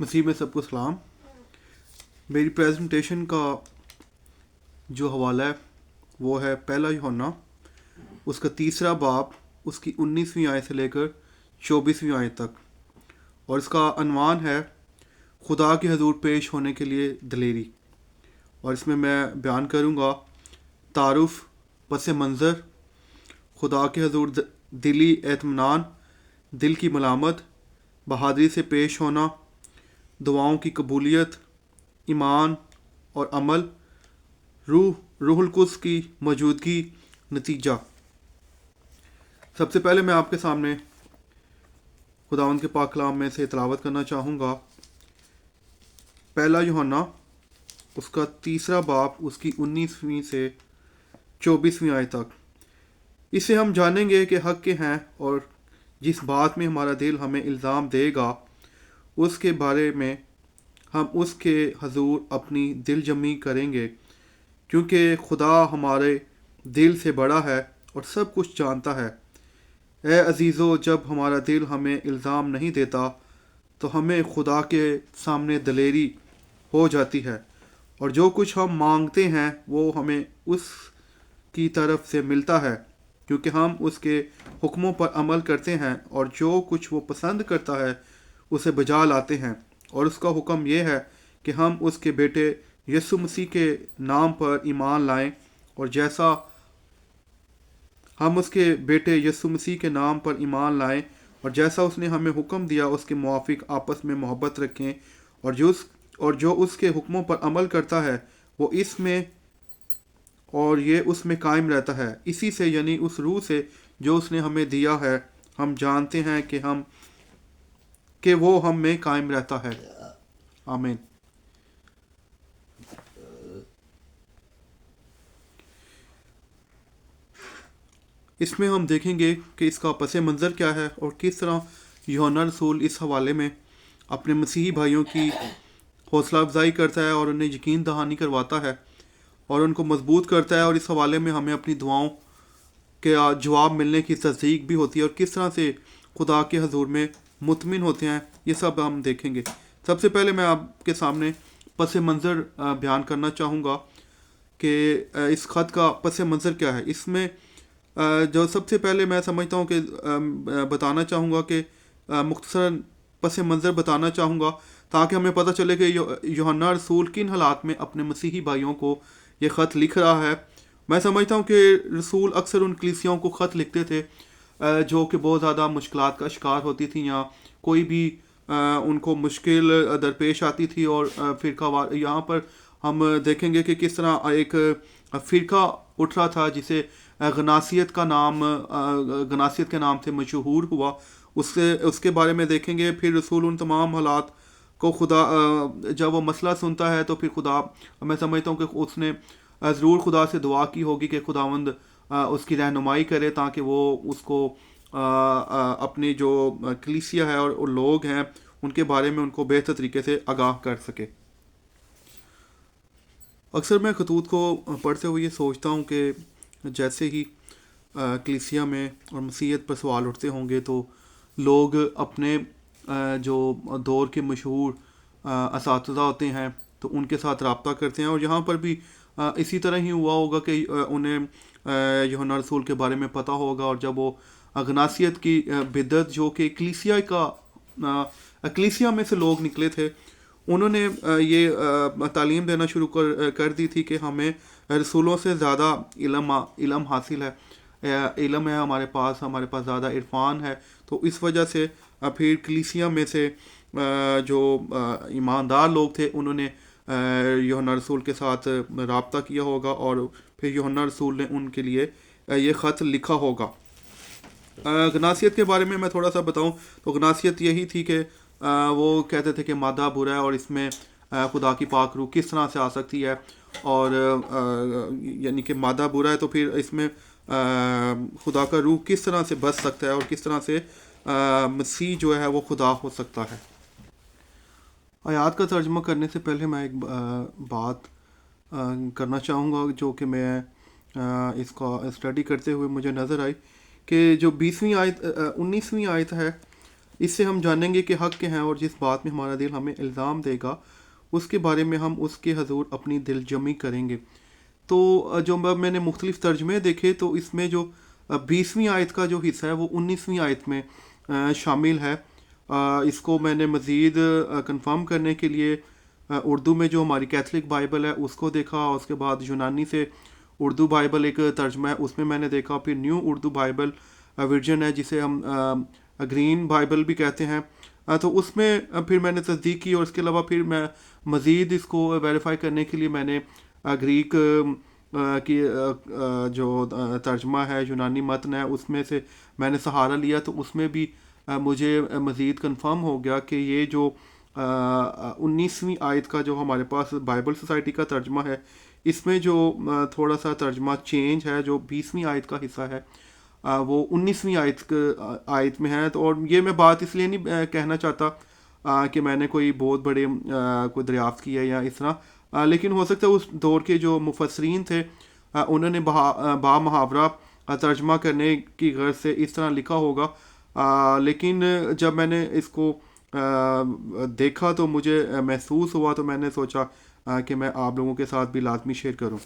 मसीह में सबको सलाम। मेरी प्रेजेंटेशन का जो हवाला है वो है पहला यूहन्ना उसका तीसरा बाब उसकी 19वीं आयत से लेकर 24वीं आयत तक, और इसका अनवान है खुदा के हजूर पेश होने के लिए दलेरी। और इसमें मैं बयान करूँगा तारुफ, पस मंज़र, खुदा के हजूर दिली एतमानान, दिल की मलामत, बहादुरी से पेश होना, दुआओं की कबूलियत, ईमान और अमल, रूहुल कुद्स की मौजूदगी, नतीजा। सबसे पहले मैं आपके सामने खुदावंद के पाक कलाम में से तिलावत करना चाहूँगा पहला यूहन्ना उसका तीसरा बाब उसकी 19वीं से 24वीं आयत तक। इससे हम जानेंगे कि हक के हैं, और जिस बात में हमारा दिल हमें इल्ज़ाम देगा उसके बारे में हम उसके हजूर अपनी दिल जमी करेंगे, क्योंकि खुदा हमारे दिल से बड़ा है और सब कुछ जानता है। ए अजीज़ो, जब हमारा दिल हमें इल्ज़ाम नहीं देता तो हमें खुदा के सामने दलेरी हो जाती है, और जो कुछ हम मांगते हैं वो हमें उसकी तरफ से मिलता है, क्योंकि हम उसके हुक्मों पर अमल करते हैं और जो कुछ वो पसंद करता है उसे बजा लाते हैं। और उसका हुक्म ये है कि हम उसके बेटे यीशु मसीह के नाम पर ईमान लाएं, और जैसा हम उसके बेटे यीशु मसीह के नाम पर ईमान लाएं और जैसा उसने हमें हुक्म दिया उसके मुआफिक आपस में मोहब्बत रखें, और जो उसके हुक्मों पर अमल करता है वो इसमें और ये उसमें कायम रहता है। इसी से यानी उस रूह से जो उसने हमें दिया है हम जानते हैं कि वो हम में कायम रहता है। आमीन। इसमें हम देखेंगे कि इसका पस मंज़र क्या है और किस तरह यूहन्ना रसूल इस हवाले में अपने मसीही भाइयों की हौसला अफजाई करता है और उन्हें यकीन दहानी करवाता है और उनको मजबूत करता है। और इस हवाले में हमें अपनी दुआओं के जवाब मिलने की तस्दीक भी होती है, और किस तरह से खुदा के हजूर में मुतमिन होते हैं, ये सब हम देखेंगे। सबसे पहले मैं आपके सामने पस मंज़र बयान करना चाहूँगा कि इस ख़त का पस मंज़र क्या है। इसमें जो सबसे पहले मैं समझता हूँ कि बताना चाहूँगा कि मुख्तसरन पस मंज़र बताना चाहूँगा ताकि हमें पता चले कि यूहन्ना रसूल किन हालात में अपने मसीही भाइयों को ये ख़त लिख रहा है। मैं समझता हूँ कि रसूल अक्सर उन कलीसियाओं को ख़त लिखते थे जो कि बहुत ज़्यादा मुश्किलात का शिकार होती थी, या कोई भी उनको मुश्किल दरपेश आती थी। और फ़िरका यहाँ पर हम देखेंगे कि किस तरह एक फ़िरका उठ रहा था जिसे गनासियत के नाम से मशहूर हुआ। उसके बारे में देखेंगे। फिर रसूल उन तमाम हालात को खुदा जब वो मसला सुनता है तो फिर खुदा, मैं समझता हूँ कि उसने ज़रूर खुदा से दुआ की होगी कि खुदावंद उसकी रहनुमाई करे ताकि वो उसको अपनी जो कलीसिया है और लोग हैं उनके बारे में उनको बेहतर तरीके से आगाह कर सके। अक्सर मैं खतूत को पढ़ते हुए ये सोचता हूँ कि जैसे ही कलीसिया में और मसीहत पर सवाल उठते होंगे तो लोग अपने जो दौर के मशहूर असातिज़ा होते हैं तो उनके साथ रब्ता करते हैं। और यहाँ पर भी इसी तरह ही हुआ होगा कि उन्हें यूहन्ना रसूल के बारे में पता होगा, और जब वो गनासियत की बिदत जो कि कलीसिया में से लोग निकले थे, उन्होंने ये तालीम देना शुरू कर दी थी कि हमें रसूलों से ज़्यादा इल्म हासिल है, इल्म है हमारे पास ज़्यादा इरफान है। तो इस वजह से फिर कलीसिया में से जो ईमानदार लोग थे उन्होंने यूहन्ना रसूल के साथ रब्ता किया होगा, और फिर यूहन्ना रसूल ने उनके लिए ये ख़त लिखा होगा। गनासियत के बारे में मैं थोड़ा सा बताऊं तो गनासियत यही थी कि वो कहते थे कि मादा बुरा है और इसमें खुदा की पाक रूह किस तरह से आ सकती है, और यानी कि मादा बुरा है तो फिर इसमें खुदा का रूह किस तरह से बच सकता है और किस तरह से मसीह जो है वो खुदा हो सकता है। आयात का तर्जुमा करने से पहले मैं एक बात करना चाहूँगा जो कि मैं इसका स्टडी करते हुए मुझे नज़र आई कि जो 19वीं आयत है اس سے ہم جانیں گے کہ حق کیا ہیں، اور جس بات میں ہمارا دل ہمیں الزام دے گا اس کے بارے میں ہم اس کے حضور اپنی دل جمی کریں گے۔ تو جو میں نے مختلف ترجمے دیکھے تو اس میں جو 20ویں آیت کا جو حصہ ہے وہ 19ویں آیت میں شامل ہے۔ اس کو میں نے مزید کنفرم کرنے کے لیے اردو میں جو ہماری کیتھولک بائبل ہے اس کو دیکھا، اس کے بعد یونانی سے اردو بائبل ایک ترجمہ ہے اس میں نے دیکھا، پھر نیو اردو بائبل ورژن ہے جسے ہم گرین بائبل بھی کہتے ہیں، تو اس میں پھر میں نے تصدیق کی، اور اس کے علاوہ پھر میں مزید اس کو ویریفائی کرنے کے لیے میں نے گریک کی جو ترجمہ ہے، یونانی متن ہے، اس میں سے میں نے سہارا لیا، تو اس میں بھی مجھے مزید کنفرم ہو گیا کہ یہ جو 19ویں آیت کا جو ہمارے پاس بائبل سوسائٹی کا ترجمہ ہے اس میں جو تھوڑا سا ترجمہ چینج ہے، جو 20ویں آیت کا حصہ ہے وہ 19ویں آیت میں ہے۔ تو اور یہ میں بات اس لیے نہیں کہنا چاہتا کہ میں نے کوئی بہت بڑے کوئی دریافت کی ہے یا اس طرح، لیکن ہو سکتا ہے اس دور کے جو مفسرین تھے انہوں نے با محاورہ ترجمہ کرنے کی غرض سے اس طرح لکھا ہوگا، لیکن جب میں نے اس کو دیکھا تو مجھے محسوس ہوا، تو میں نے سوچا کہ میں آپ لوگوں کے ساتھ بھی لازمی شیئر کروں۔